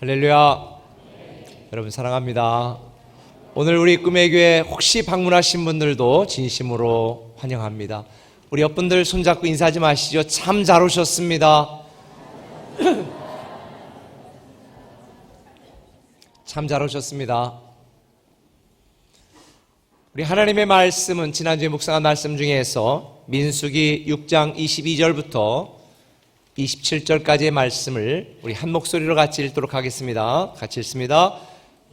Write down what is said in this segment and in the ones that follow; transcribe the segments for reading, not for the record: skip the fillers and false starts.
할렐루야. 여러분 사랑합니다. 오늘 우리 꿈의 교회 혹시 방문하신 분들도 진심으로 환영합니다. 우리 옆분들 손잡고 인사하지 마시죠. 참 잘 오셨습니다. 참 잘 오셨습니다. 우리 하나님의 말씀은 지난주에 묵상한 말씀 중에서 민수기 6장 22절부터 27절까지의 말씀을 우리 한 목소리로 같이 읽도록 하겠습니다. 같이 읽습니다.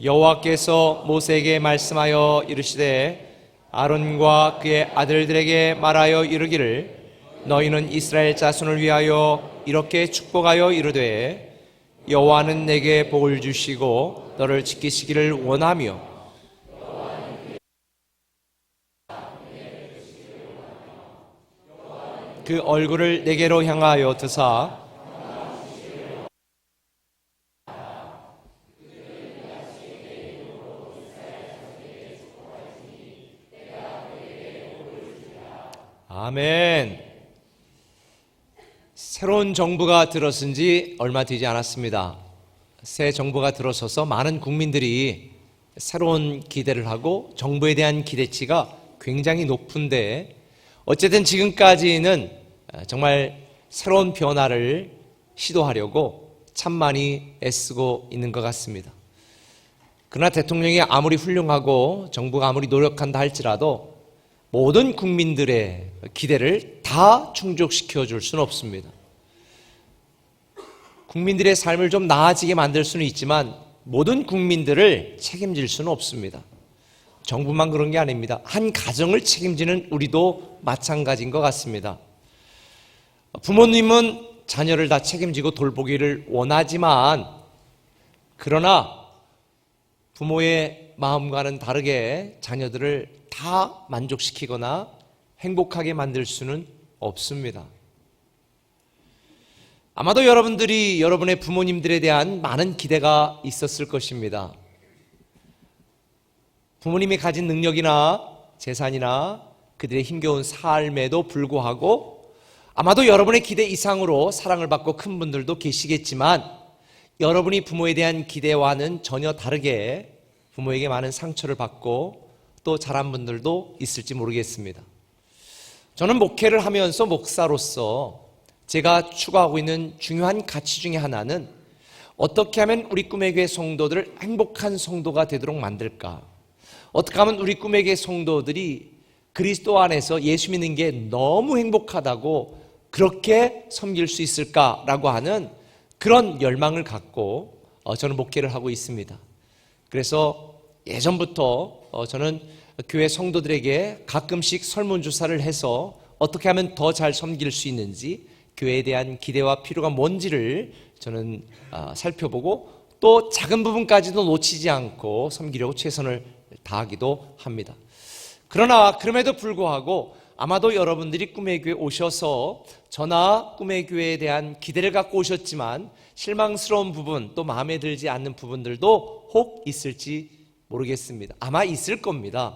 여호와께서 모세에게 말씀하여 이르시되 아론과 그의 아들들에게 말하여 이르기를 너희는 이스라엘 자손을 위하여 이렇게 축복하여 이르되 여호와는 내게 복을 주시고 너를 지키시기를 원하며 그 얼굴을 내게로 향하여 드사 아멘. 새로운 정부가 들어선 지 얼마 되지 않았습니다. 새 정부가 들어서서 많은 국민들이 새로운 기대를 하고 정부에 대한 기대치가 굉장히 높은데 어쨌든 지금까지는 정말 새로운 변화를 시도하려고 참 많이 애쓰고 있는 것 같습니다. 그러나 대통령이 아무리 훌륭하고 정부가 아무리 노력한다 할지라도 모든 국민들의 기대를 다 충족시켜 줄 수는 없습니다. 국민들의 삶을 좀 나아지게 만들 수는 있지만 모든 국민들을 책임질 수는 없습니다. 정부만 그런 게 아닙니다. 한 가정을 책임지는 우리도 마찬가지인 것 같습니다. 부모님은 자녀를 다 책임지고 돌보기를 원하지만 그러나 부모의 마음과는 다르게 자녀들을 다 만족시키거나 행복하게 만들 수는 없습니다. 아마도 여러분들이 여러분의 부모님들에 대한 많은 기대가 있었을 것입니다. 부모님이 가진 능력이나 재산이나 그들의 힘겨운 삶에도 불구하고 아마도 여러분의 기대 이상으로 사랑을 받고 큰 분들도 계시겠지만 여러분이 부모에 대한 기대와는 전혀 다르게 부모에게 많은 상처를 받고 또 자란 분들도 있을지 모르겠습니다. 저는 목회를 하면서 목사로서 제가 추구하고 있는 중요한 가치 중에 하나는 어떻게 하면 우리 꿈의 교회 성도들을 행복한 성도가 되도록 만들까? 어떻게 하면 우리 꿈의 교회 성도들이 그리스도 안에서 예수 믿는 게 너무 행복하다고 그렇게 섬길 수 있을까라고 하는 그런 열망을 갖고 저는 목회를 하고 있습니다. 그래서 예전부터 저는 교회 성도들에게 가끔씩 설문조사를 해서 어떻게 하면 더 잘 섬길 수 있는지 교회에 대한 기대와 필요가 뭔지를 저는 살펴보고 또 작은 부분까지도 놓치지 않고 섬기려고 최선을 다하기도 합니다. 그러나 그럼에도 불구하고 아마도 여러분들이 꿈의 교회에 오셔서 저나 꿈의 교회에 대한 기대를 갖고 오셨지만 실망스러운 부분 또 마음에 들지 않는 부분들도 혹 있을지 모르겠습니다. 아마 있을 겁니다.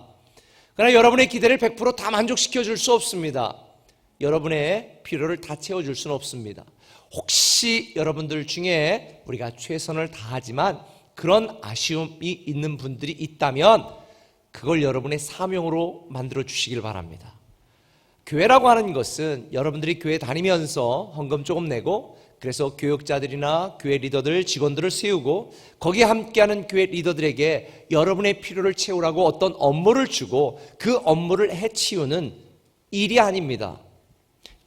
그러나 여러분의 기대를 100% 다 만족시켜 줄 수 없습니다. 여러분의 필요를 다 채워줄 수는 없습니다. 혹시 여러분들 중에 우리가 최선을 다하지만 그런 아쉬움이 있는 분들이 있다면 그걸 여러분의 사명으로 만들어 주시길 바랍니다. 교회라고 하는 것은 여러분들이 교회 다니면서 헌금 조금 내고 그래서 교육자들이나 교회 리더들, 직원들을 세우고 거기에 함께하는 교회 리더들에게 여러분의 필요를 채우라고 어떤 업무를 주고 그 업무를 해치우는 일이 아닙니다.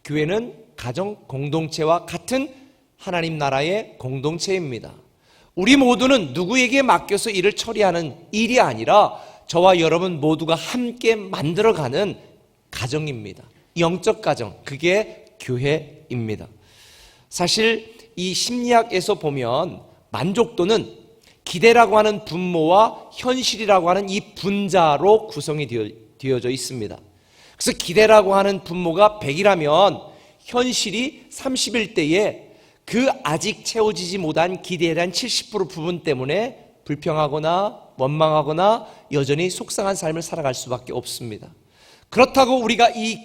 교회는 가정 공동체와 같은 하나님 나라의 공동체입니다. 우리 모두는 누구에게 맡겨서 일을 처리하는 일이 아니라 저와 여러분 모두가 함께 만들어가는 가정입니다. 영적 가정, 그게 교회입니다. 사실 이 심리학에서 보면 만족도는 기대라고 하는 분모와 현실이라고 하는 이 분자로 구성이 되어져 있습니다. 그래서 기대라고 하는 분모가 100이라면 현실이 30일 때에 그 아직 채워지지 못한 기대에 대한 70% 부분 때문에 불평하거나 원망하거나 여전히 속상한 삶을 살아갈 수밖에 없습니다. 그렇다고 우리가 이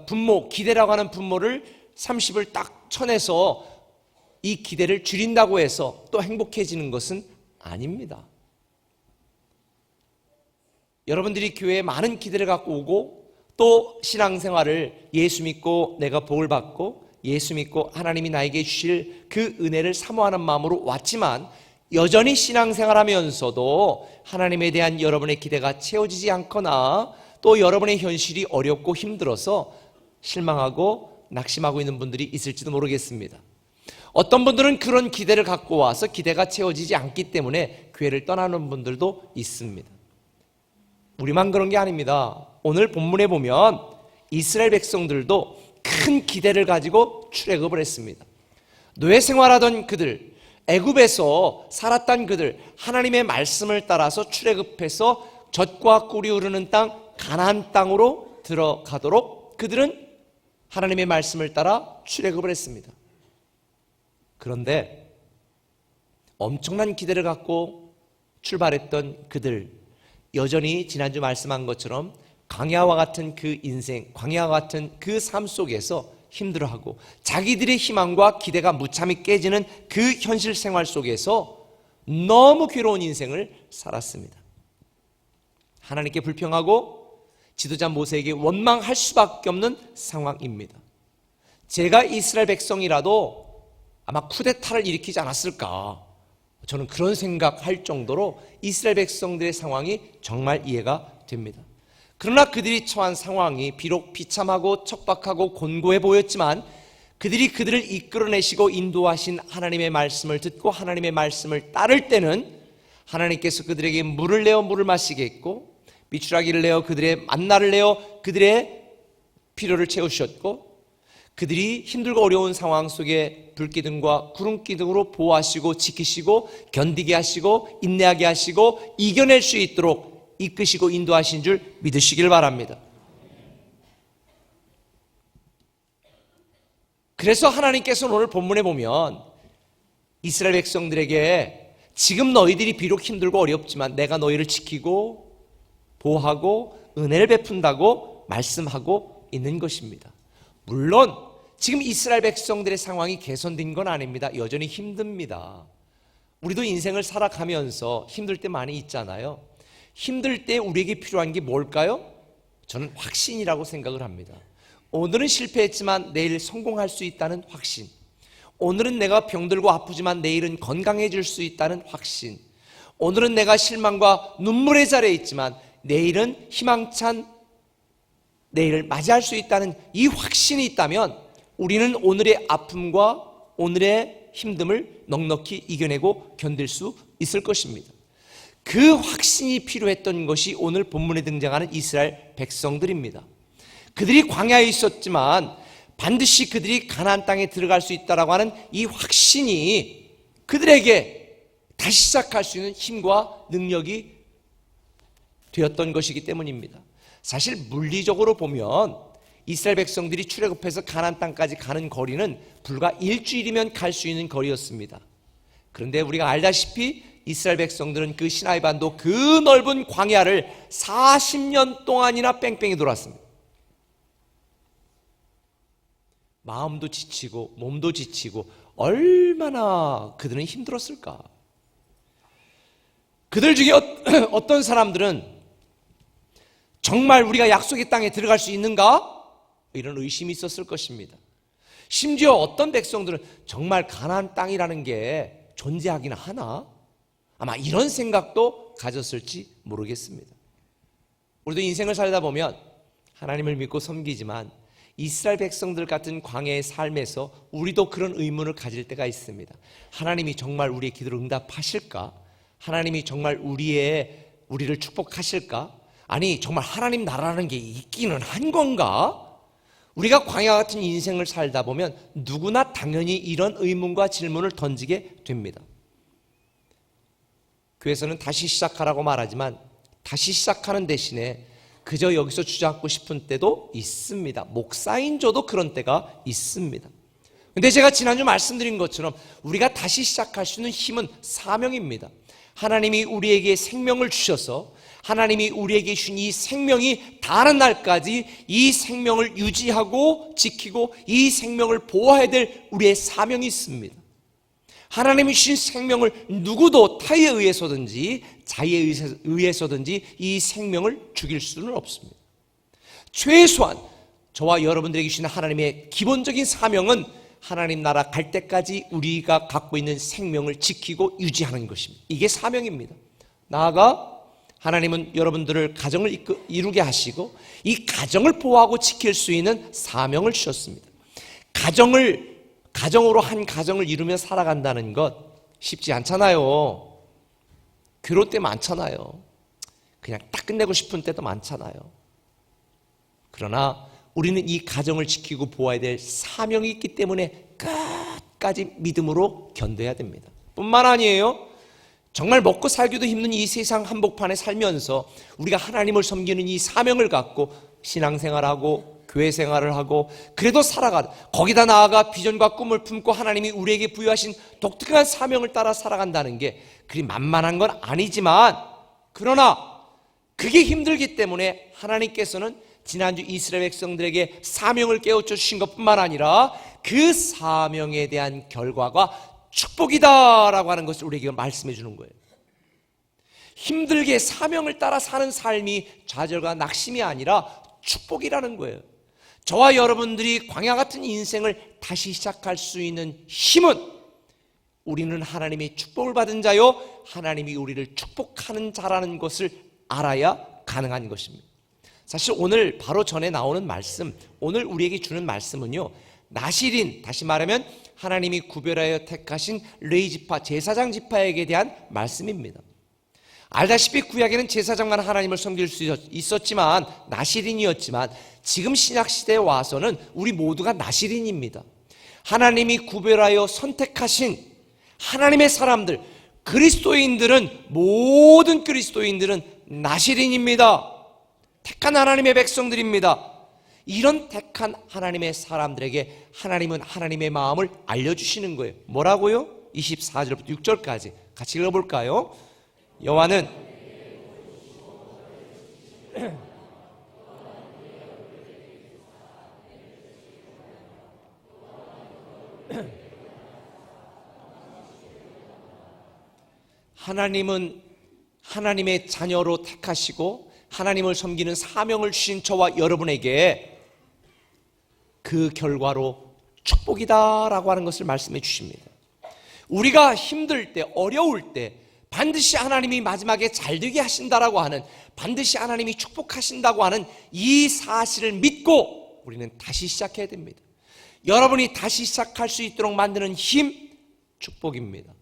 분모, 기대라고 하는 분모를 30을 딱 쳐내서 이 기대를 줄인다고 해서 또 행복해지는 것은 아닙니다. 여러분들이 교회에 많은 기대를 갖고 오고 또 신앙생활을 예수 믿고 내가 복을 받고 예수 믿고 하나님이 나에게 주실 그 은혜를 사모하는 마음으로 왔지만 여전히 신앙생활하면서도 하나님에 대한 여러분의 기대가 채워지지 않거나 또 여러분의 현실이 어렵고 힘들어서 실망하고 낙심하고 있는 분들이 있을지도 모르겠습니다. 어떤 분들은 그런 기대를 갖고 와서 기대가 채워지지 않기 때문에 교회를 떠나는 분들도 있습니다. 우리만 그런 게 아닙니다. 오늘 본문에 보면 이스라엘 백성들도 큰 기대를 가지고 출애굽을 했습니다. 노예 생활하던 그들, 애굽에서 살았던 그들, 하나님의 말씀을 따라서 출애굽해서 젖과 꿀이 흐르는 땅 가나안 땅으로 들어가도록 그들은 하나님의 말씀을 따라 출애굽을 했습니다. 그런데 엄청난 기대를 갖고 출발했던 그들, 여전히 지난주 말씀한 것처럼 광야와 같은 그 인생, 광야와 같은 그 삶 속에서 힘들어하고 자기들의 희망과 기대가 무참히 깨지는 그 현실 생활 속에서 너무 괴로운 인생을 살았습니다. 하나님께 불평하고 지도자 모세에게 원망할 수밖에 없는 상황입니다. 제가 이스라엘 백성이라도 아마 쿠데타를 일으키지 않았을까, 저는 그런 생각할 정도로 이스라엘 백성들의 상황이 정말 이해가 됩니다. 그러나 그들이 처한 상황이 비록 비참하고 척박하고 곤고해 보였지만 그들을 이끌어내시고 인도하신 하나님의 말씀을 듣고 하나님의 말씀을 따를 때는 하나님께서 그들에게 물을 내어 물을 마시게 했고 미추라기를 내어 그들의 만나를 내어 그들의 필요를 채우셨고 그들이 힘들고 어려운 상황 속에 불기둥과 구름기둥으로 보호하시고 지키시고 견디게 하시고 인내하게 하시고 이겨낼 수 있도록 이끄시고 인도하신 줄 믿으시길 바랍니다. 그래서 하나님께서는 오늘 본문에 보면 이스라엘 백성들에게 지금 너희들이 비록 힘들고 어렵지만 내가 너희를 지키고 보호하고 은혜를 베푼다고 말씀하고 있는 것입니다. 물론 지금 이스라엘 백성들의 상황이 개선된 건 아닙니다. 여전히 힘듭니다. 우리도 인생을 살아가면서 힘들 때 많이 있잖아요. 힘들 때 우리에게 필요한 게 뭘까요? 저는 확신이라고 생각을 합니다. 오늘은 실패했지만 내일 성공할 수 있다는 확신, 오늘은 내가 병들고 아프지만 내일은 건강해질 수 있다는 확신, 오늘은 내가 실망과 눈물의 자리에 있지만 내일은 희망찬 내일을 맞이할 수 있다는 이 확신이 있다면 우리는 오늘의 아픔과 오늘의 힘듦을 넉넉히 이겨내고 견딜 수 있을 것입니다. 그 확신이 필요했던 것이 오늘 본문에 등장하는 이스라엘 백성들입니다. 그들이 광야에 있었지만 반드시 그들이 가나안 땅에 들어갈 수 있다라고 하는 이 확신이 그들에게 다시 시작할 수 있는 힘과 능력이 되었던 것이기 때문입니다. 사실 물리적으로 보면 이스라엘 백성들이 출애굽해서 가나안 땅까지 가는 거리는 불과 일주일이면 갈 수 있는 거리였습니다. 그런데 우리가 알다시피 이스라엘 백성들은 그 시나이 반도 그 넓은 광야를 40년 동안이나 뺑뺑이 돌았습니다. 마음도 지치고 몸도 지치고 얼마나 그들은 힘들었을까. 그들 중에 어떤 사람들은 정말 우리가 약속의 땅에 들어갈 수 있는가? 이런 의심이 있었을 것입니다. 심지어 어떤 백성들은 정말 가나안 땅이라는 게 존재하긴 하나? 아마 이런 생각도 가졌을지 모르겠습니다. 우리도 인생을 살다 보면 하나님을 믿고 섬기지만 이스라엘 백성들 같은 광야의 삶에서 우리도 그런 의문을 가질 때가 있습니다. 하나님이 정말 우리의 기도를 응답하실까? 하나님이 정말 우리를 축복하실까? 아니 정말 하나님 나라라는 게 있기는 한 건가? 우리가 광야 같은 인생을 살다 보면 누구나 당연히 이런 의문과 질문을 던지게 됩니다. 교회에서는 다시 시작하라고 말하지만 다시 시작하는 대신에 그저 여기서 주저앉고 싶은 때도 있습니다. 목사인 저도 그런 때가 있습니다. 근데 제가 지난주 말씀드린 것처럼 우리가 다시 시작할 수 있는 힘은 사명입니다. 하나님이 우리에게 생명을 주셔서 하나님이 우리에게 주신 이 생명이 다른 날까지 이 생명을 유지하고 지키고 이 생명을 보호해야 될 우리의 사명이 있습니다. 하나님이 주신 생명을 누구도 타에 의해서든지 자의에 의해서든지 이 생명을 죽일 수는 없습니다. 최소한 저와 여러분들에게 주신 하나님의 기본적인 사명은 하나님 나라 갈 때까지 우리가 갖고 있는 생명을 지키고 유지하는 것입니다. 이게 사명입니다. 나아가 하나님은 여러분들을 가정을 이루게 하시고 이 가정을 보호하고 지킬 수 있는 사명을 주셨습니다. 가정으로 한 가정을 이루며 살아간다는 것 쉽지 않잖아요. 괴로울 때 많잖아요. 그냥 딱 끝내고 싶은 때도 많잖아요. 그러나 우리는 이 가정을 지키고 보호해야 될 사명이 있기 때문에 끝까지 믿음으로 견뎌야 됩니다. 뿐만 아니에요. 정말 먹고 살기도 힘든 이 세상 한복판에 살면서 우리가 하나님을 섬기는 이 사명을 갖고 신앙생활하고 교회 생활을 하고 그래도 살아가, 거기다 나아가 비전과 꿈을 품고 하나님이 우리에게 부여하신 독특한 사명을 따라 살아간다는 게 그리 만만한 건 아니지만, 그러나 그게 힘들기 때문에 하나님께서는 지난주 이스라엘 백성들에게 사명을 깨우쳐 주신 것뿐만 아니라 그 사명에 대한 결과가 축복이다라고 하는 것을 우리에게 말씀해 주는 거예요. 힘들게 사명을 따라 사는 삶이 좌절과 낙심이 아니라 축복이라는 거예요. 저와 여러분들이 광야 같은 인생을 다시 시작할 수 있는 힘은 우리는 하나님의 축복을 받은 자요, 하나님이 우리를 축복하는 자라는 것을 알아야 가능한 것입니다. 사실 오늘 바로 전에 나오는 말씀, 오늘 우리에게 주는 말씀은요, 나실인, 다시 말하면 하나님이 구별하여 택하신 레위 지파, 제사장 지파에게 대한 말씀입니다. 알다시피 구약에는 제사장만 하나님을 섬길 수 있었지만, 나실인이었지만, 지금 신약시대에 와서는 우리 모두가 나실인입니다. 하나님이 구별하여 선택하신 하나님의 사람들, 그리스도인들은, 모든 그리스도인들은 나실인입니다. 택한 하나님의 백성들입니다. 이런 택한 하나님의 사람들에게 하나님은 하나님의 마음을 알려주시는 거예요. 뭐라고요? 24절부터 6절까지 같이 읽어볼까요? 여호와는 하나님은 하나님의 자녀로 택하시고 하나님을 섬기는 사명을 주신 저와 여러분에게 그 결과로 축복이다라고 하는 것을 말씀해 주십니다. 우리가 힘들 때, 어려울 때 반드시 하나님이 마지막에 잘되게 하신다라고 하는, 반드시 하나님이 축복하신다고 하는 이 사실을 믿고 우리는 다시 시작해야 됩니다. 여러분이 다시 시작할 수 있도록 만드는 힘, 축복입니다.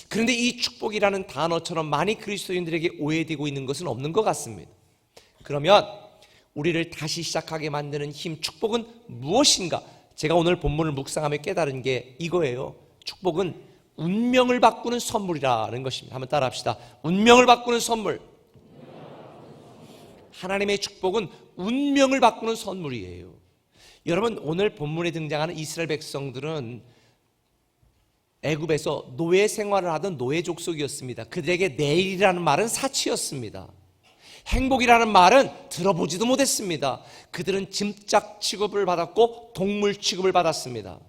그런데 이 축복이라는 단어처럼 많이 그리스도인들에게 오해되고 있는 것은 없는 것 같습니다. 그러면 우리를 다시 시작하게 만드는 힘, 축복은 무엇인가? 제가 오늘 본문을 묵상하며 깨달은 게 이거예요. 축복은 운명을 바꾸는 선물이라는 것입니다. 한번 따라 합시다. 운명을 바꾸는 선물. 하나님의 축복은 운명을 바꾸는 선물이에요. 여러분, 오늘 본문에 등장하는 이스라엘 백성들은 애굽에서 노예 생활을 하던 노예 족속이었습니다. 그들에게 내일이라는 말은 사치였습니다. 행복이라는 말은 들어보지도 못했습니다. 그들은 짐짝 취급을 받았고 동물 취급을 받았습니다.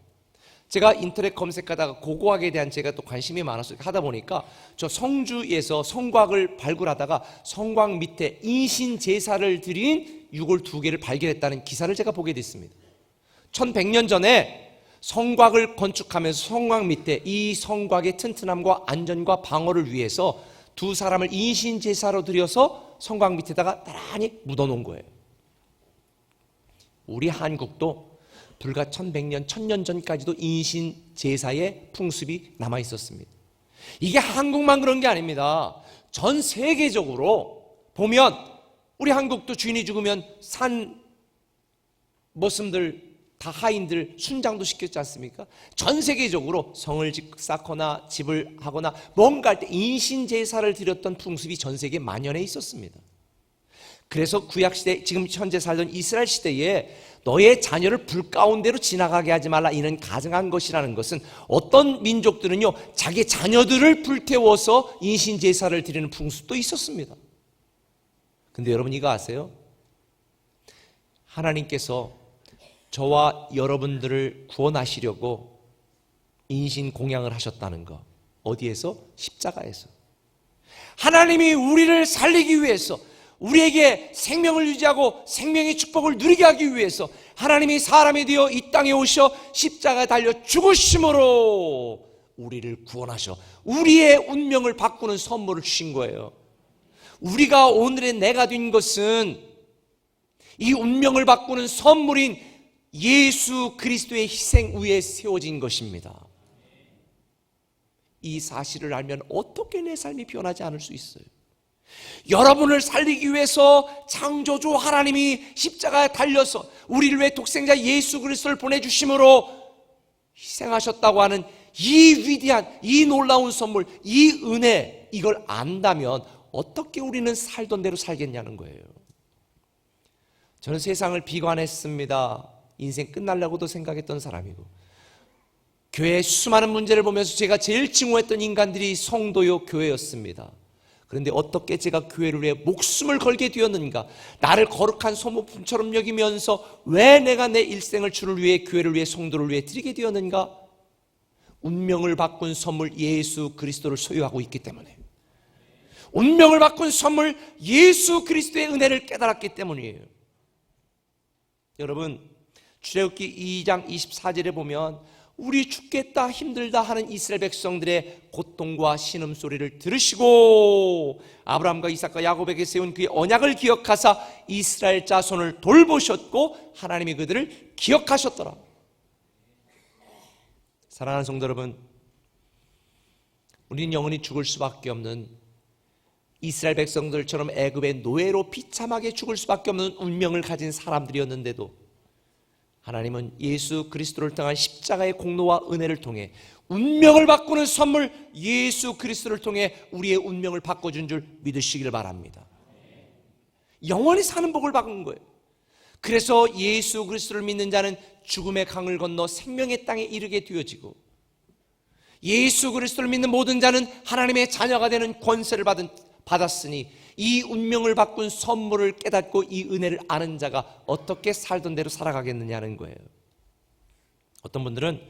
제가 인터넷 검색하다가 고고학에 대한 제가 또 관심이 많아서 하다 보니까 저 성주에서 성곽을 발굴하다가 성곽 밑에 인신 제사를 드린 유골 2개를 발견했다는 기사를 제가 보게 됐습니다. 1100년 전에 성곽을 건축하면서 성곽 밑에 이 성곽의 튼튼함과 안전과 방어를 위해서 두 사람을 인신 제사로 드려서 성곽 밑에다가 나란히 묻어놓은 거예요. 우리 한국도 불과 1100년, 1000년 전까지도 인신 제사의 풍습이 남아 있었습니다. 이게 한국만 그런 게 아닙니다. 전 세계적으로 보면 우리 한국도 주인이 죽으면 산 머슴들, 다 하인들 순장도 시켰지 않습니까? 전 세계적으로 성을 쌓거나 집을 하거나 뭔가 할 때 인신 제사를 드렸던 풍습이 전 세계에 만연해 있었습니다. 그래서 구약시대, 지금 현재 살던 이스라엘 시대에 너의 자녀를 불 가운데로 지나가게 하지 말라, 이는 가증한 것이라는 것은 어떤 민족들은요 자기 자녀들을 불태워서 인신 제사를 드리는 풍습도 있었습니다. 근데 여러분 이거 아세요? 하나님께서 저와 여러분들을 구원하시려고 인신 공양을 하셨다는 것. 어디에서? 십자가에서. 하나님이 우리를 살리기 위해서, 우리에게 생명을 유지하고 생명의 축복을 누리게 하기 위해서 하나님이 사람이 되어 이 땅에 오셔 십자가에 달려 죽으심으로 우리를 구원하셔 우리의 운명을 바꾸는 선물을 주신 거예요. 우리가 오늘의 내가 된 것은 이 운명을 바꾸는 선물인 예수 그리스도의 희생 위에 세워진 것입니다. 이 사실을 알면 어떻게 내 삶이 변하지 않을 수 있어요? 여러분을 살리기 위해서 창조주 하나님이 십자가에 달려서 우리를 위해 독생자 예수 그리스도를 보내주심으로 희생하셨다고 하는 이 위대한, 이 놀라운 선물, 이 은혜, 이걸 안다면 어떻게 우리는 살던 대로 살겠냐는 거예요. 저는 세상을 비관했습니다. 인생 끝나려고도 생각했던 사람이고, 교회의 수많은 문제를 보면서 제가 제일 증오했던 인간들이 성도요 교회였습니다. 그런데 어떻게 제가 교회를 위해 목숨을 걸게 되었는가? 나를 거룩한 소모품처럼 여기면서 왜 내가 내 일생을 주를 위해, 교회를 위해, 성도를 위해 드리게 되었는가? 운명을 바꾼 선물 예수 그리스도를 소유하고 있기 때문에, 운명을 바꾼 선물 예수 그리스도의 은혜를 깨달았기 때문이에요. 여러분, 출애굽기 2장 24절에 보면 우리 죽겠다 힘들다 하는 이스라엘 백성들의 고통과 신음소리를 들으시고 아브라함과 이삭과 야곱에게 세운 그의 언약을 기억하사 이스라엘 자손을 돌보셨고 하나님이 그들을 기억하셨더라. 사랑하는 성도 여러분, 우리는 영원히 죽을 수밖에 없는, 이스라엘 백성들처럼 애굽의 노예로 비참하게 죽을 수밖에 없는 운명을 가진 사람들이었는데도 하나님은 예수 그리스도를 통한 십자가의 공로와 은혜를 통해 운명을 바꾸는 선물 예수 그리스도를 통해 우리의 운명을 바꿔준 줄 믿으시길 바랍니다. 영원히 사는 복을 받은 거예요. 그래서 예수 그리스도를 믿는 자는 죽음의 강을 건너 생명의 땅에 이르게 되어지고, 예수 그리스도를 믿는 모든 자는 하나님의 자녀가 되는 권세를 받았으니 이 운명을 바꾼 선물을 깨닫고 이 은혜를 아는 자가 어떻게 살던 대로 살아가겠느냐는 거예요. 어떤 분들은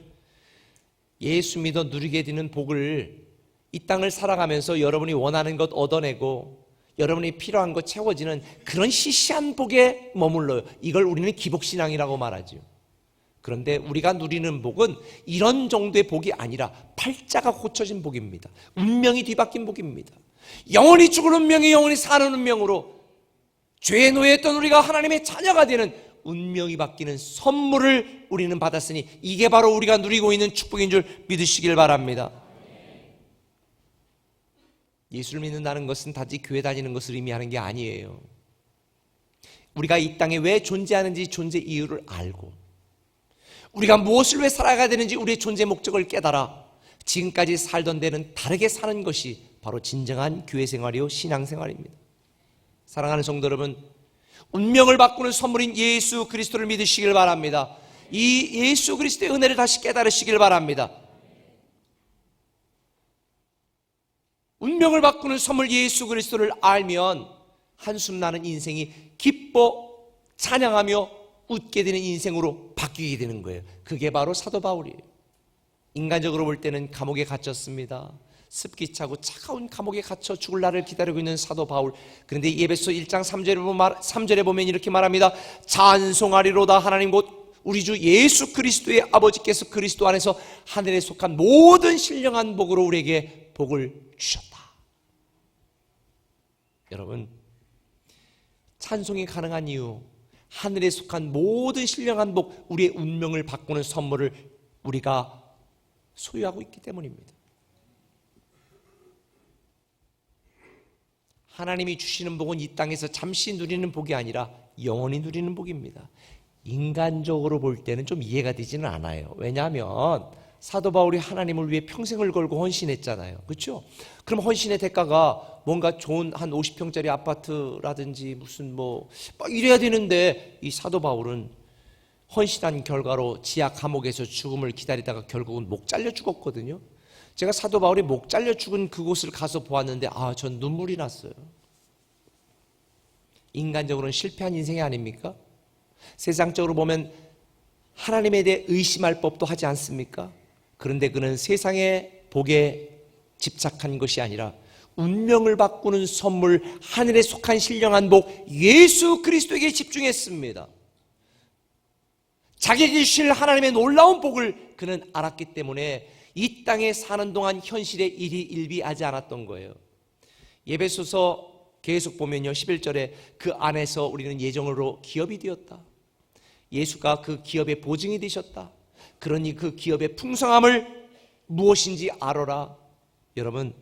예수 믿어 누리게 되는 복을 이 땅을 살아가면서 여러분이 원하는 것 얻어내고 여러분이 필요한 것 채워지는 그런 시시한 복에 머물러요. 이걸 우리는 기복신앙이라고 말하죠. 그런데 우리가 누리는 복은 이런 정도의 복이 아니라 팔자가 고쳐진 복입니다. 운명이 뒤바뀐 복입니다. 영원히 죽을 운명이 영원히 사는 운명으로 죄의 노예였던 우리가 하나님의 자녀가 되는 운명이 바뀌는 선물을 우리는 받았으니 이게 바로 우리가 누리고 있는 축복인 줄 믿으시길 바랍니다. 예수를 믿는다는 것은 단지 교회 다니는 것을 의미하는 게 아니에요. 우리가 이 땅에 왜 존재하는지 존재 이유를 알고, 우리가 무엇을 왜 살아가야 되는지 우리의 존재 목적을 깨달아 지금까지 살던 데는 다르게 사는 것이 바로 진정한 교회 생활이요 신앙 생활입니다. 사랑하는 성도 여러분, 운명을 바꾸는 선물인 예수 그리스도를 믿으시길 바랍니다. 이 예수 그리스도의 은혜를 다시 깨달으시길 바랍니다. 운명을 바꾸는 선물 예수 그리스도를 알면 한숨 나는 인생이 기뻐 찬양하며 웃게 되는 인생으로 바뀌게 되는 거예요. 그게 바로 사도 바울이에요. 인간적으로 볼 때는 감옥에 갇혔습니다. 습기 차고 차가운 감옥에 갇혀 죽을 날을 기다리고 있는 사도 바울. 그런데 에베소 1장 3절에 보면 이렇게 말합니다. 찬송하리로다 하나님 곧 우리 주 예수 그리스도의 아버지께서 그리스도 안에서 하늘에 속한 모든 신령한 복으로 우리에게 복을 주셨다. 여러분, 찬송이 가능한 이유, 하늘에 속한 모든 신령한 복, 우리의 운명을 바꾸는 선물을 우리가 소유하고 있기 때문입니다. 하나님이 주시는 복은 이 땅에서 잠시 누리는 복이 아니라 영원히 누리는 복입니다. 인간적으로 볼 때는 좀 이해가 되지는 않아요. 왜냐하면 사도 바울이 하나님을 위해 평생을 걸고 헌신했잖아요. 그렇죠? 그럼 헌신의 대가가 뭔가 좋은 한 50평짜리 아파트라든지 무슨 막 이래야 되는데, 이 사도 바울은 헌신한 결과로 지하 감옥에서 죽음을 기다리다가 결국은 목 잘려 죽었거든요. 제가 사도 바울이 목 잘려 죽은 그곳을 가서 보았는데 전 눈물이 났어요. 인간적으로는 실패한 인생이 아닙니까? 세상적으로 보면 하나님에 대해 의심할 법도 하지 않습니까? 그런데 그는 세상의 복에 집착한 것이 아니라 운명을 바꾸는 선물, 하늘에 속한 신령한 복 예수 그리스도에게 집중했습니다. 자기에게 주실 하나님의 놀라운 복을 그는 알았기 때문에 이 땅에 사는 동안 현실의 일이 일비하지 않았던 거예요. 에베소서 계속 보면요, 11절에 그 안에서 우리는 예정으로 기업이 되었다. 예수가 그 기업의 보증이 되셨다. 그러니 그 기업의 풍성함을 무엇인지 알아라. 여러분,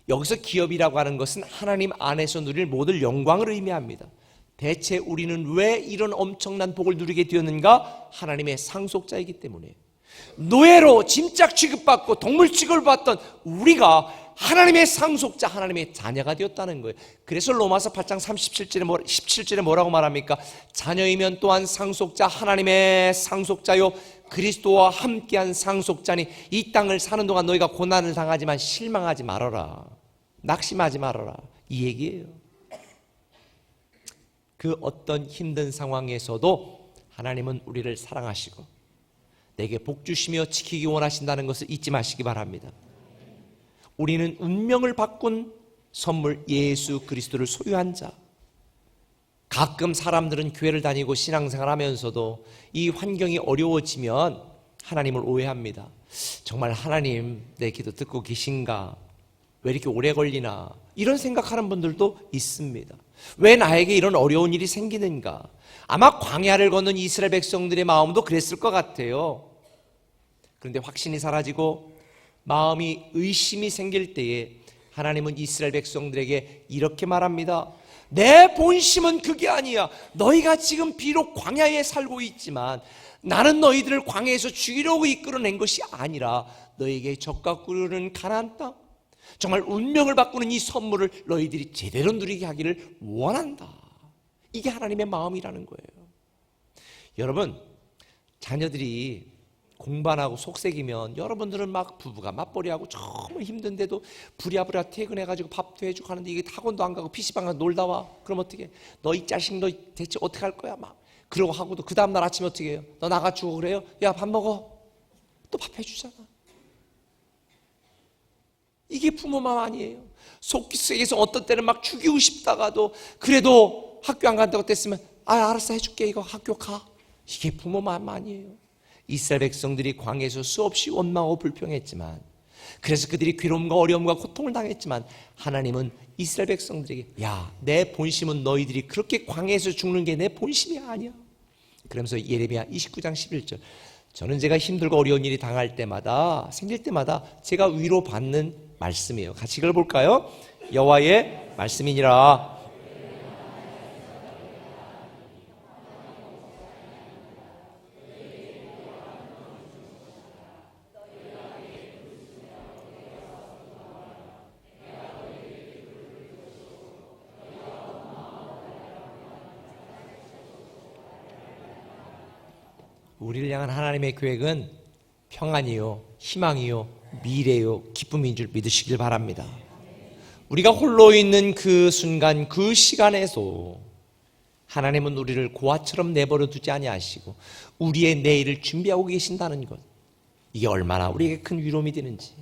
여기서 기업이라고 하는 것은 하나님 안에서 누릴 모든 영광을 의미합니다. 대체 우리는 왜 이런 엄청난 복을 누리게 되었는가? 하나님의 상속자이기 때문에. 노예로 짐짝 취급받고 동물 취급을 받던 우리가 하나님의 상속자, 하나님의 자녀가 되었다는 거예요. 그래서 로마서 8장 17절에 뭐라고 말합니까? 자녀이면 또한 상속자, 하나님의 상속자요 그리스도와 함께한 상속자니 이 땅을 사는 동안 너희가 고난을 당하지만 실망하지 말아라, 낙심하지 말아라, 이 얘기예요. 그 어떤 힘든 상황에서도 하나님은 우리를 사랑하시고 내게 복 주시며 지키기 원하신다는 것을 잊지 마시기 바랍니다. 우리는 운명을 바꾼 선물 예수 그리스도를 소유한 자. 가끔 사람들은 교회를 다니고 신앙생활하면서도 이 환경이 어려워지면 하나님을 오해합니다. 정말 하나님 내 기도 듣고 계신가? 왜 이렇게 오래 걸리나? 이런 생각하는 분들도 있습니다. 왜 나에게 이런 어려운 일이 생기는가? 아마 광야를 걷는 이스라엘 백성들의 마음도 그랬을 것 같아요. 그런데 확신이 사라지고 마음이 의심이 생길 때에 하나님은 이스라엘 백성들에게 이렇게 말합니다. 내 본심은 그게 아니야. 너희가 지금 비록 광야에 살고 있지만 나는 너희들을 광야에서 죽이려고 이끌어낸 것이 아니라 너희에게 젖과 꿀을 가나안 땅, 정말 운명을 바꾸는 이 선물을 너희들이 제대로 누리게 하기를 원한다. 이게 하나님의 마음이라는 거예요. 여러분, 자녀들이 공부하고 속색이면 여러분들은 막 부부가 맞벌이하고 정말 힘든데도 부랴부랴 퇴근해가지고 밥도 해주고 하는데 이게 학원도 안 가고 PC방 가서 놀다 와. 그럼 어떻게? 너 이 자식 너 대체 어떻게 할 거야? 막 그러고 하고도 그 다음날 아침에 어떻게 해요? 너 나가주고 그래요? 야, 밥 먹어. 또 밥 해주잖아. 이게 부모 마음 아니에요. 속에서 어떤 때는 막 죽이고 싶다가도 그래도 학교 안 간다고 했으면 알았어 해줄게, 이거 학교 가. 이게 부모 마음 아니에요. 이스라엘 백성들이 광야에서 수없이 원망하고 불평했지만, 그래서 그들이 괴로움과 어려움과 고통을 당했지만 하나님은 이스라엘 백성들에게 야, 내 본심은 너희들이 그렇게 광야에서 죽는 게 내 본심이 아니야. 그러면서 예레미야 29장 11절, 저는 제가 힘들고 어려운 일이 당할 때마다, 생길 때마다 제가 위로받는 말씀이에요. 같이 읽어볼까요? 여호와의 말씀이니라. 우리를 향한 하나님의 계획은 평안이요, 희망이요, 미래요, 기쁨인 줄 믿으시길 바랍니다. 우리가 홀로 있는 그 순간, 그 시간에도 하나님은 우리를 고아처럼 내버려 두지 아니하시고 우리의 내일을 준비하고 계신다는 것, 이게 얼마나 우리에게 큰 위로움이 되는지.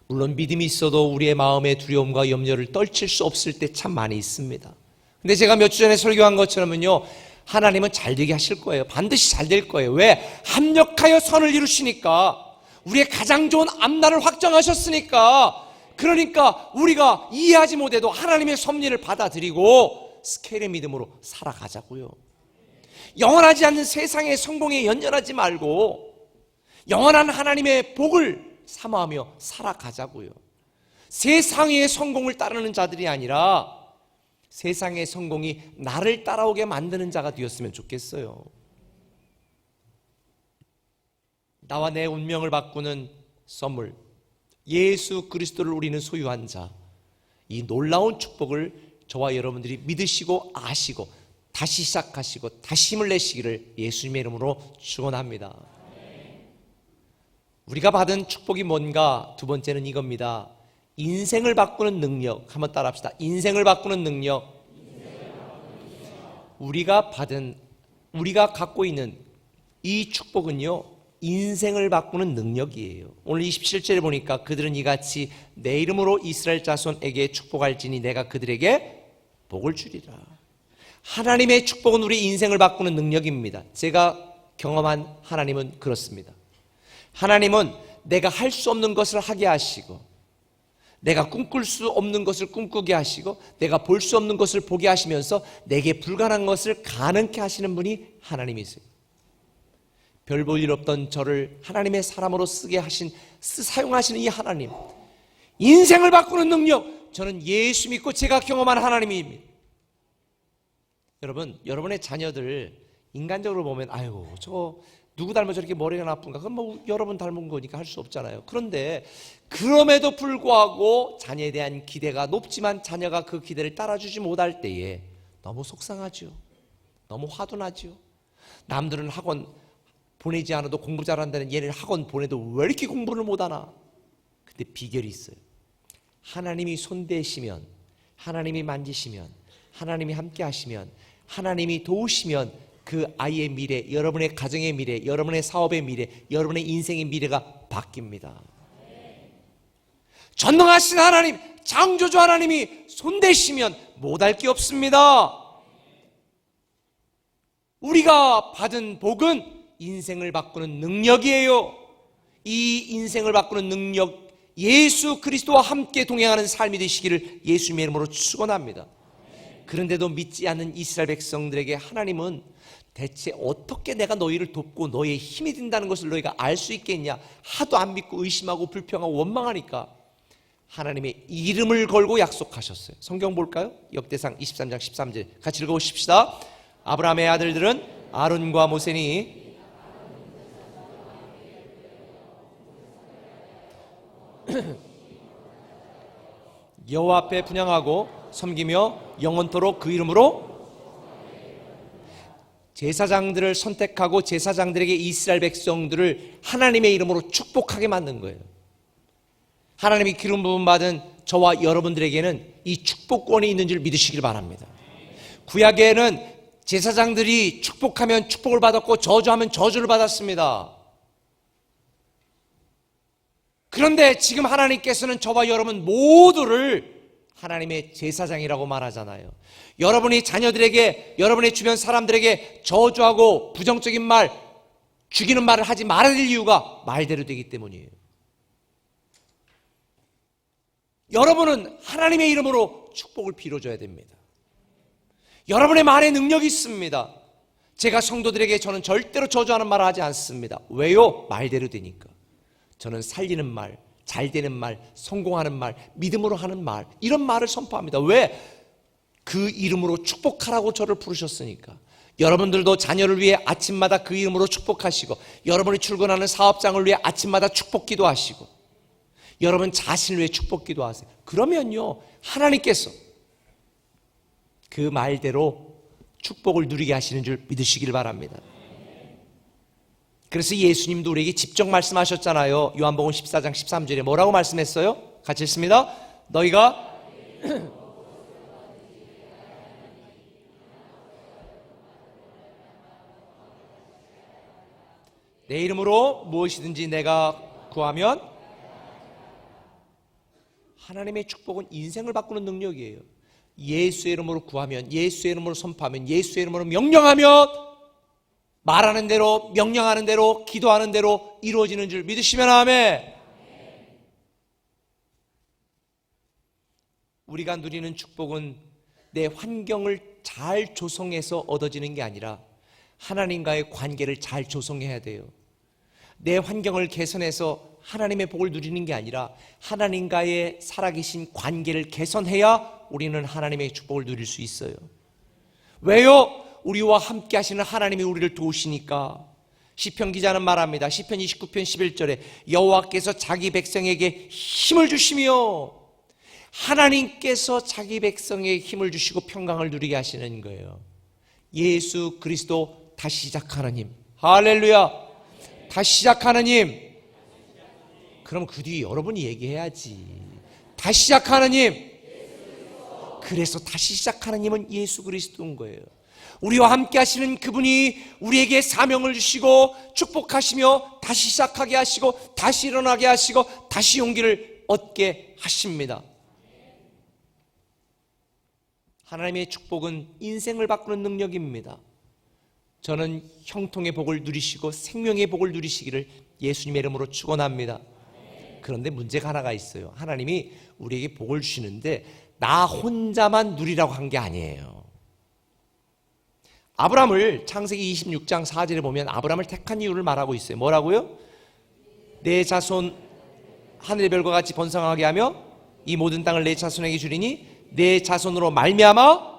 물론 믿음이 있어도 우리의 마음의 두려움과 염려를 떨칠 수 없을 때 참 많이 있습니다. 근데 제가 몇 주 전에 설교한 것처럼은요, 하나님은 잘 되게 하실 거예요. 반드시 잘 될 거예요. 왜? 합력하여 선을 이루시니까. 우리의 가장 좋은 앞날을 확정하셨으니까. 그러니까 우리가 이해하지 못해도 하나님의 섭리를 받아들이고 스케일의 믿음으로 살아가자고요. 영원하지 않는 세상의 성공에 연연하지 말고 영원한 하나님의 복을 사모하며 살아가자고요. 세상의 성공을 따르는 자들이 아니라 세상의 성공이 나를 따라오게 만드는 자가 되었으면 좋겠어요. 나와 내 운명을 바꾸는 선물, 예수 그리스도를 우리는 소유한 자, 이 놀라운 축복을 저와 여러분들이 믿으시고 아시고 다시 시작하시고 다시 힘을 내시기를 예수님의 이름으로 축원합니다. 우리가 받은 축복이 뭔가? 두 번째는 이겁니다. 인생을 바꾸는 능력. 한번 따라합시다. 인생을 바꾸는 능력. 우리가 갖고 있는 이 축복은요, 인생을 바꾸는 능력이에요. 오늘 27절에 보니까 그들은 이같이 내 이름으로 이스라엘 자손에게 축복할지니 내가 그들에게 복을 주리라. 하나님의 축복은 우리 인생을 바꾸는 능력입니다. 제가 경험한 하나님은 그렇습니다. 하나님은 내가 할 수 없는 것을 하게 하시고, 내가 꿈꿀 수 없는 것을 꿈꾸게 하시고, 내가 볼 수 없는 것을 보게 하시면서 내게 불가능한 것을 가능케 하시는 분이 하나님이세요. 별 볼 일 없던 저를 하나님의 사람으로 사용하시는 이 하나님, 인생을 바꾸는 능력, 저는 예수 믿고 제가 경험한 하나님입니다. 여러분, 여러분의 자녀들 인간적으로 보면 아유 저 누구 닮아 저렇게 머리가 나쁜가, 그건 뭐 여러분 닮은 거니까 할 수 없잖아요. 그런데 그럼에도 불구하고 자녀에 대한 기대가 높지만 자녀가 그 기대를 따라주지 못할 때에 너무 속상하죠. 너무 화도 나죠. 남들은 학원 보내지 않아도 공부 잘한다는 얘를 학원 보내도 왜 이렇게 공부를 못하나. 근데 비결이 있어요. 하나님이 손대시면, 하나님이 만지시면, 하나님이 함께 하시면, 하나님이 도우시면 그 아이의 미래, 여러분의 가정의 미래, 여러분의 사업의 미래, 여러분의 인생의 미래가 바뀝니다. 전능하신 하나님, 창조주 하나님이 손대시면 못할 게 없습니다. 우리가 받은 복은 인생을 바꾸는 능력이에요. 이 인생을 바꾸는 능력, 예수 그리스도와 함께 동행하는 삶이 되시기를 예수님의 이름으로 축원합니다. 그런데도 믿지 않는 이스라엘 백성들에게 하나님은 대체 어떻게 내가 너희를 돕고 너희의 힘이 된다는 것을 너희가 알 수 있겠냐, 하도 안 믿고 의심하고 불평하고 원망하니까 하나님의 이름을 걸고 약속하셨어요. 성경 볼까요? 역대상 23장 13절 같이 읽어보십시다. 아브라함의 아들들은 아론과 모세니 여호와 앞에 분향하고 섬기며 영원토록 그 이름으로, 제사장들을 선택하고 제사장들에게 이스라엘 백성들을 하나님의 이름으로 축복하게 만든 거예요. 하나님이 기름 부음 받은 저와 여러분들에게는 이 축복권이 있는 줄 믿으시길 바랍니다. 구약에는 제사장들이 축복하면 축복을 받았고 저주하면 저주를 받았습니다. 그런데 지금 하나님께서는 저와 여러분 모두를 하나님의 제사장이라고 말하잖아요. 여러분이 자녀들에게, 여러분의 주변 사람들에게 저주하고 부정적인 말, 죽이는 말을 하지 말아야 될 이유가 말대로 되기 때문이에요. 여러분은 하나님의 이름으로 축복을 빌어줘야 됩니다. 여러분의 말에 능력이 있습니다. 제가 성도들에게 저는 절대로 저주하는 말을 하지 않습니다. 왜요? 말대로 되니까. 저는 살리는 말, 잘 되는 말, 성공하는 말, 믿음으로 하는 말, 이런 말을 선포합니다. 왜? 그 이름으로 축복하라고 저를 부르셨으니까. 여러분들도 자녀를 위해 아침마다 그 이름으로 축복하시고, 여러분이 출근하는 사업장을 위해 아침마다 축복 기도하시고, 여러분 자신을 위해 축복 기도하세요. 그러면요, 하나님께서 그 말대로 축복을 누리게 하시는 줄 믿으시길 바랍니다. 그래서 예수님도 우리에게 직접 말씀하셨잖아요. 요한복음 14장 13절에 뭐라고 말씀했어요? 같이 읽습니다. 너희가 내 이름으로 무엇이든지 내가 구하면, 하나님의 축복은 인생을 바꾸는 능력이에요. 예수의 이름으로 구하면, 예수의 이름으로 선포하면, 예수의 이름으로 명령하면, 말하는 대로, 명령하는 대로, 기도하는 대로 이루어지는 줄 믿으시면 아멘. 우리가 누리는 축복은 내 환경을 잘 조성해서 얻어지는 게 아니라 하나님과의 관계를 잘 조성해야 돼요. 내 환경을 개선해서 하나님의 복을 누리는 게 아니라 하나님과의 살아계신 관계를 개선해야 우리는 하나님의 축복을 누릴 수 있어요. 왜요? 우리와 함께 하시는 하나님이 우리를 도우시니까. 시편 기자는 말합니다. 시편 29편 11절에 여호와께서 자기 백성에게 힘을 주시며, 하나님께서 자기 백성에게 힘을 주시고 평강을 누리게 하시는 거예요. 예수 그리스도 다시 시작하는 힘. 할렐루야. 다시 시작하는 힘. 그럼 그 뒤에 여러분이 얘기해야지. 다시 시작하는 힘. 그래서 다시 시작하는 힘은 예수 그리스도인 거예요. 우리와 함께 하시는 그분이 우리에게 사명을 주시고 축복하시며 다시 시작하게 하시고 다시 일어나게 하시고 다시 용기를 얻게 하십니다. 하나님의 축복은 인생을 바꾸는 능력입니다. 저는 형통의 복을 누리시고 생명의 복을 누리시기를 예수님의 이름으로 축원합니다. 그런데 문제가 하나가 있어요. 하나님이 우리에게 복을 주시는데 나 혼자만 누리라고 한 게 아니에요. 아브라함을 창세기 26장 4절에 보면 아브라함을 택한 이유를 말하고 있어요. 뭐라고요? 내 자손 하늘의 별과 같이 번성하게 하며 이 모든 땅을 내 자손에게 주리니 내 자손으로 말미암아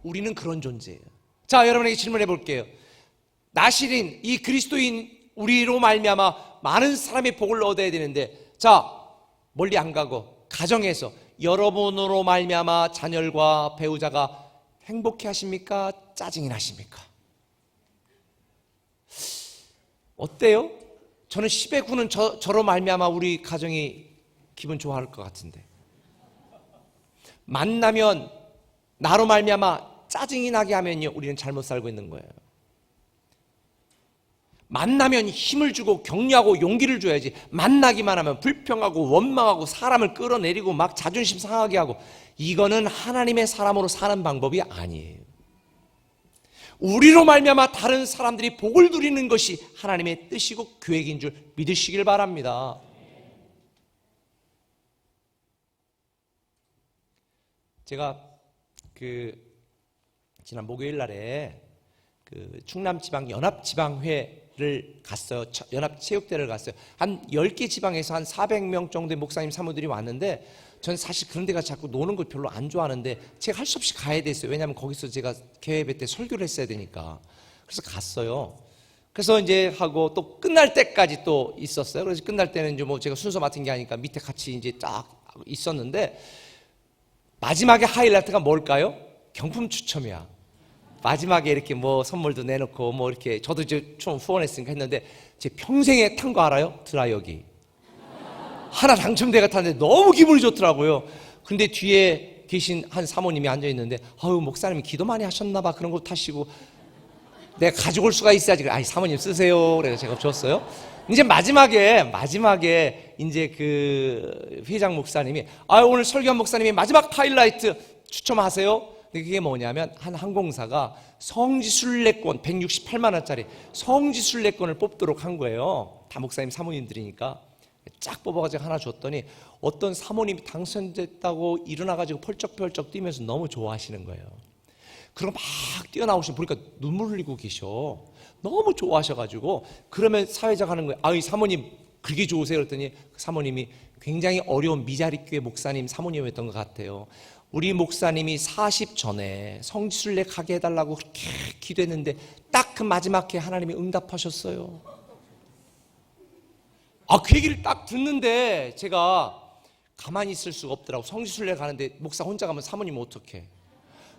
우리는 그런 존재예요. 자, 여러분에게 질문해 볼게요. 나실인 이 그리스도인 우리로 말미암아 많은 사람의 복을 얻어야 되는데, 자, 멀리 안 가고 가정에서 여러분으로 말미암아 자녀과 배우자가 행복해 하십니까? 짜증이 나십니까? 어때요? 저는 10의 9는 저로 말미암아 우리 가정이 기분 좋아할 것 같은데, 만나면 나로 말미암아 짜증이 나게 하면요, 우리는 잘못 살고 있는 거예요. 만나면 힘을 주고 격려하고 용기를 줘야지, 만나기만 하면 불평하고 원망하고 사람을 끌어내리고 막 자존심 상하게 하고, 이거는 하나님의 사람으로 사는 방법이 아니에요. 우리로 말미암아 다른 사람들이 복을 누리는 것이 하나님의 뜻이고 계획인 줄 믿으시길 바랍니다. 제가 지난 목요일 날에 충남지방 연합지방회를 갔어요. 연합체육대회를 갔어요. 한 10개 지방에서 한 400명 정도의 목사님 사모들이 왔는데, 저는 사실 그런 데가 자꾸 노는 걸 별로 안 좋아하는데 제가 할 수 없이 가야 됐어요. 왜냐하면 거기서 제가 개회회 때 설교를 했어야 되니까. 그래서 갔어요. 그래서 이제 하고 또 끝날 때까지 또 있었어요. 그래서 끝날 때는 이제 뭐 제가 순서 맡은 게 아니니까 밑에 같이 이제 딱 있었는데, 마지막에 하이라이트가 뭘까요? 경품 추첨이야. 마지막에 이렇게 뭐 선물도 내놓고 뭐 이렇게, 저도 이제 좀 후원했으니까 했는데, 제 평생에 탄 거 알아요? 드라이어기. 하나 당첨돼가 탔는데 너무 기분이 좋더라고요. 근데 뒤에 계신 한 사모님이 앉아있는데, 아유, 목사님이 기도 많이 하셨나 봐. 그런 거 타시고 내가 가져올 수가 있어야지. 아이, 사모님 쓰세요. 그래서 제가 줬어요. 이제 마지막에 이제 그 회장 목사님이, 오늘 설교한 목사님이 마지막 하이라이트 추첨하세요. 근데 그게 뭐냐면, 한 항공사가 성지순례권 168만 원짜리 성지순례권을 뽑도록 한 거예요. 다 목사님 사모님들이니까 쫙 뽑아가지고 하나 줬더니, 어떤 사모님이 당선됐다고 일어나가지고 펄쩍펄쩍 뛰면서 너무 좋아하시는 거예요. 그리고 막 뛰어나오시면 보니까 눈물 흘리고 계셔. 너무 좋아하셔가지고, 그러면 사회자가 하는 거예요. 아이, 사모님 그게 좋으세요? 그랬더니 그 사모님이 굉장히 어려운 미자립교회 목사님 사모님이었던 것 같아요. 우리 목사님이 40 전에 성지순례 가게 해달라고 그렇게 기도했는데 딱 그 마지막 해 하나님이 응답하셨어요. 그 얘기를 딱 듣는데 제가 가만히 있을 수가 없더라고. 성지순례 가는데 목사 혼자 가면 사모님 어떡해.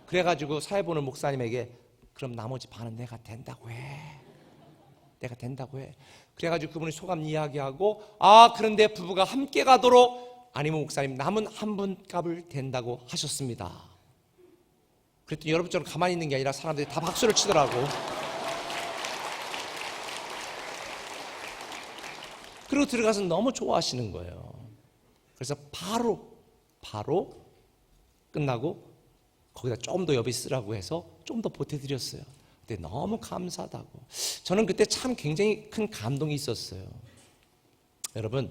그래가지고 사회 보는 목사님에게, 그럼 나머지 반은 내가 된다고 해. 내가 된다고 해. 그래가지고 그분이 소감 이야기하고, 그런데 부부가 함께 가도록, 아니면 목사님 남은 한 분 값을 된다고 하셨습니다. 그랬더니 여러분처럼 가만히 있는 게 아니라 사람들이 다 박수를 치더라고. 그리고 들어가서 너무 좋아하시는 거예요. 그래서 바로 끝나고 거기다 좀 더 여비 쓰라고 해서 좀 더 보태드렸어요. 근데 너무 감사하다고. 저는 그때 참 굉장히 큰 감동이 있었어요. 여러분,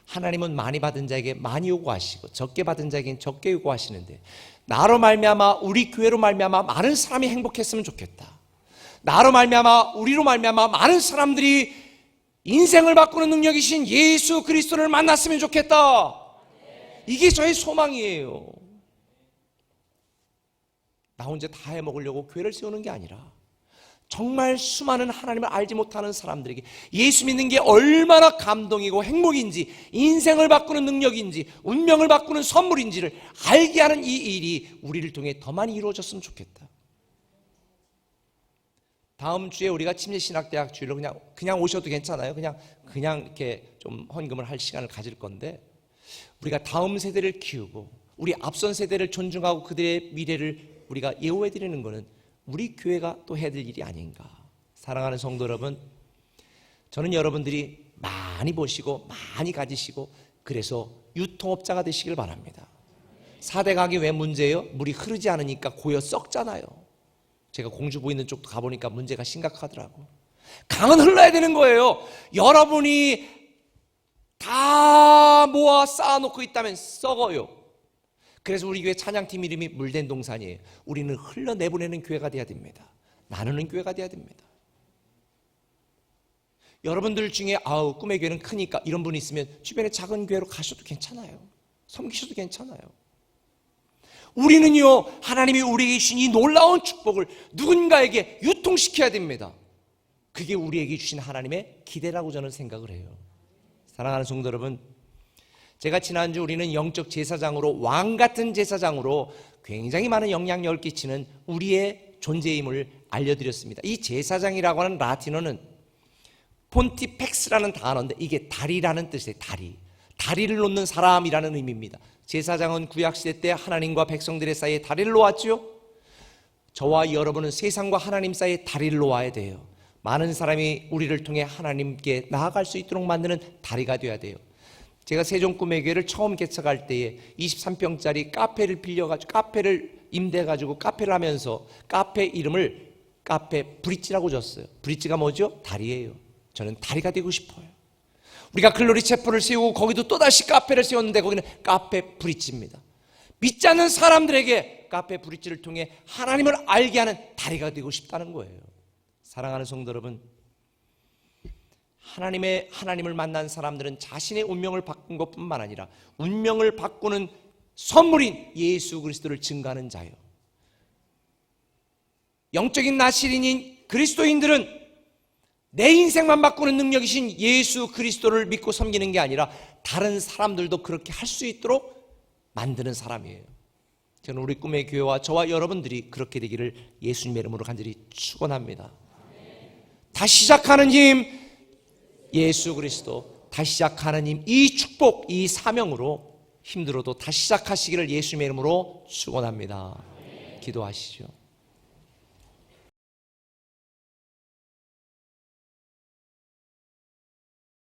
하나님은 많이 받은 자에게 많이 요구하시고 적게 받은 자에게는 적게 요구하시는데, 나로 말미암아 우리 교회로 말미암아 많은 사람이 행복했으면 좋겠다. 나로 말미암아 우리로 말미암아 많은 사람들이 인생을 바꾸는 능력이신 예수 그리스도를 만났으면 좋겠다. 이게 저의 소망이에요. 나 혼자 다 해먹으려고 교회를 세우는 게 아니라, 정말 수많은 하나님을 알지 못하는 사람들에게 예수 믿는 게 얼마나 감동이고 행복인지, 인생을 바꾸는 능력인지, 운명을 바꾸는 선물인지를 알게 하는 이 일이 우리를 통해 더 많이 이루어졌으면 좋겠다. 다음 주에 우리가 침례신학대학 주일로 그냥 오셔도 괜찮아요. 그냥 이렇게 좀 헌금을 할 시간을 가질 건데, 우리가 다음 세대를 키우고 우리 앞선 세대를 존중하고 그들의 미래를 우리가 예우해 드리는 것은 우리 교회가 또 해야 될 일이 아닌가. 사랑하는 성도 여러분, 저는 여러분들이 많이 보시고 많이 가지시고 그래서 유통업자가 되시길 바랍니다. 4대 강이 왜 문제예요? 물이 흐르지 않으니까 고여 썩잖아요. 제가 공주보 있는 쪽도 가보니까 문제가 심각하더라고. 강은 흘러야 되는 거예요. 여러분이 다 모아 쌓아놓고 있다면 썩어요. 그래서 우리 교회 찬양팀 이름이 물된 동산이에요. 우리는 흘러내보내는 교회가 돼야 됩니다. 나누는 교회가 돼야 됩니다. 여러분들 중에 꿈의 교회는 크니까 이런 분이 있으면 주변에 작은 교회로 가셔도 괜찮아요. 섬기셔도 괜찮아요. 우리는요, 하나님이 우리에게 주신 이 놀라운 축복을 누군가에게 유통시켜야 됩니다. 그게 우리에게 주신 하나님의 기대라고 저는 생각을 해요. 사랑하는 성도 여러분, 제가 지난주 우리는 영적 제사장으로, 왕 같은 제사장으로 굉장히 많은 영향력을 끼치는 우리의 존재임을 알려드렸습니다. 이 제사장이라고 하는 라틴어는 폰티펙스라는 단어인데 이게 다리라는 뜻이에요. 다리를 놓는 사람이라는 의미입니다. 제사장은 구약시대 때 하나님과 백성들의 사이에 다리를 놓았죠. 저와 여러분은 세상과 하나님 사이에 다리를 놓아야 돼요. 많은 사람이 우리를 통해 하나님께 나아갈 수 있도록 만드는 다리가 되어야 돼요. 제가 세종꿈의교회를 처음 개척할 때에 23평짜리 카페를 빌려가지고 카페를 임대해가지고 카페를 하면서 카페 이름을 카페 브릿지라고 줬어요. 브릿지가 뭐죠? 다리예요. 저는 다리가 되고 싶어요. 우리가 글로리 채플을 세우고 거기도 또다시 카페를 세웠는데 거기는 카페 브릿지입니다. 믿지 않는 사람들에게 카페 브릿지를 통해 하나님을 알게 하는 다리가 되고 싶다는 거예요. 사랑하는 성도 여러분, 하나님을 만난 사람들은 자신의 운명을 바꾼 것뿐만 아니라 운명을 바꾸는 선물인 예수 그리스도를 증거하는 자요. 영적인 나시린인 그리스도인들은 내 인생만 바꾸는 능력이신 예수 그리스도를 믿고 섬기는 게 아니라 다른 사람들도 그렇게 할 수 있도록 만드는 사람이에요. 저는 우리 꿈의 교회와 저와 여러분들이 그렇게 되기를 예수님의 이름으로 간절히 축원합니다. 다시 시작하는 힘 예수 그리스도, 다시 시작하는 힘, 이 축복, 이 사명으로 힘들어도 다시 시작하시기를 예수님의 이름으로 축원합니다. 기도하시죠.